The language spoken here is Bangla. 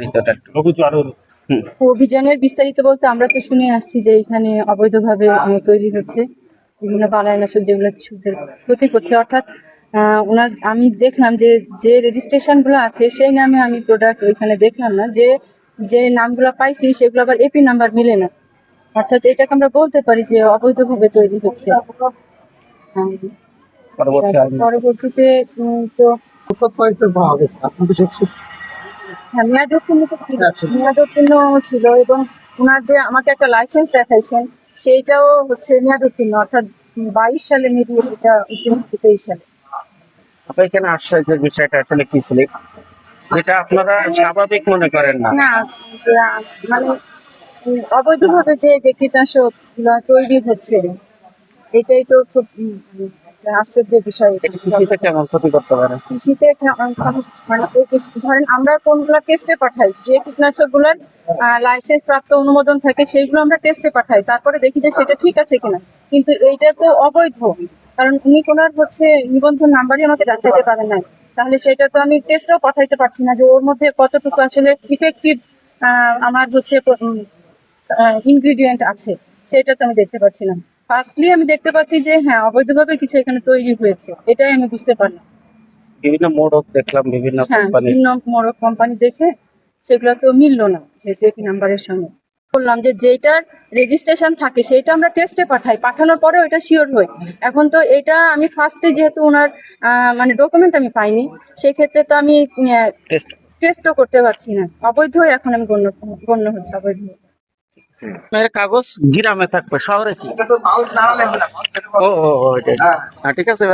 বিস্তারিতটা একটু। অভিযানের বিস্তারিত বলতে আমরা তো শুনে আসছি যে এখানে অবৈধভাবে তৈরি হচ্ছে বিভিন্ন বালাইনাশক যেগুলো শিশুদের ক্ষতি করছে, অর্থাৎ আমি দেখলাম যে যে রেজিস্ট্রেশন গুলো আছে সেই নামে আমি প্রোডাক্ট ওইখানে দেখলাম না, যে যে নামগুলো পাইছি সেগুলো আবার এপি নাম্বার মিলে না, অর্থাৎ এটাকে আমরা বলতে পারি যে অবৈধভাবে তৈরি হচ্ছে। পরবর্তীতে তো হ্যাঁ, মেয়াদোত্তীর্ণ ছিল, এবং ওনার যে আমাকে একটা লাইসেন্স দেখাইছেন সেইটাও হচ্ছে মেয়াদোত্তীর্ণ, অর্থাৎ 22 সালে মেবি এটা উত্তীর্ণ হচ্ছে 23 সালে। আপনার এখানে আশ্চর্যের বিষয়টা আসলে কি ছিল, যেটা আপনারা স্বাভাবিক মনে করেন না? না, মানে অবৈধভাবে যে কীটনাশক তৈরি হচ্ছে এটাই তো খুব আশ্চর্যের বিষয়। কৃষিতে কেমন ক্ষতি করতে পারে? কৃষিতে মানে ধরেন আমরা কোনগুলো টেস্টে পাঠাই, যে কীটনাশক গুলোর লাইসেন্স প্রাপ্ত অনুমোদন থাকে সেইগুলো আমরা টেস্টে পাঠাই, তারপরে দেখি যে সেটা ঠিক আছে কিনা, কিন্তু এইটা তো অবৈধ, কারণ উনি কোনার হচ্ছে নিবন্ধন নাম্বারই আমাকে দেখাতে পারেন না, তাহলে সেটা তো আমি টেস্টেও পাঠাইতে পারছি না যে ওর মধ্যে কতটুকু আসলে ইফেক্টিভ আমার হচ্ছে ইনগ্রিডিয়েন্ট আছে, সেটা তো আমি দেখতে পাচ্ছি না। ফার্স্টলি আমি দেখতে পাচ্ছি যে হ্যাঁ অবৈধভাবে কিছু এখানে তৈরি হয়েছে, এটাই আমি বুঝতে পারলাম। বিভিন্ন মোড়ক দেখলাম, বিভিন্ন কোম্পানি, বিভিন্ন মোড়ক কোম্পানি দেখে সেগুলো তো মিললো না যেহেতু এপি নাম্বারের সঙ্গে। বললাম যে যেটার রেজিস্ট্রেশন থাকে সেটা আমরা টেস্টে পাঠাই, পাঠানোর পরে ওটা শিওর হই। এখন তো এটা আমি ফার্স্টে যেহেতু ওনার মানে ডকুমেন্ট আমি পাইনি, সেক্ষেত্রে তো আমি টেস্টও করতে পারছি না, অবৈধ এখন আমি গণ্য হচ্ছে অবৈধ। কাগজ গ্রামে থাকবে, শহরে কি? ও ঠিক আছে।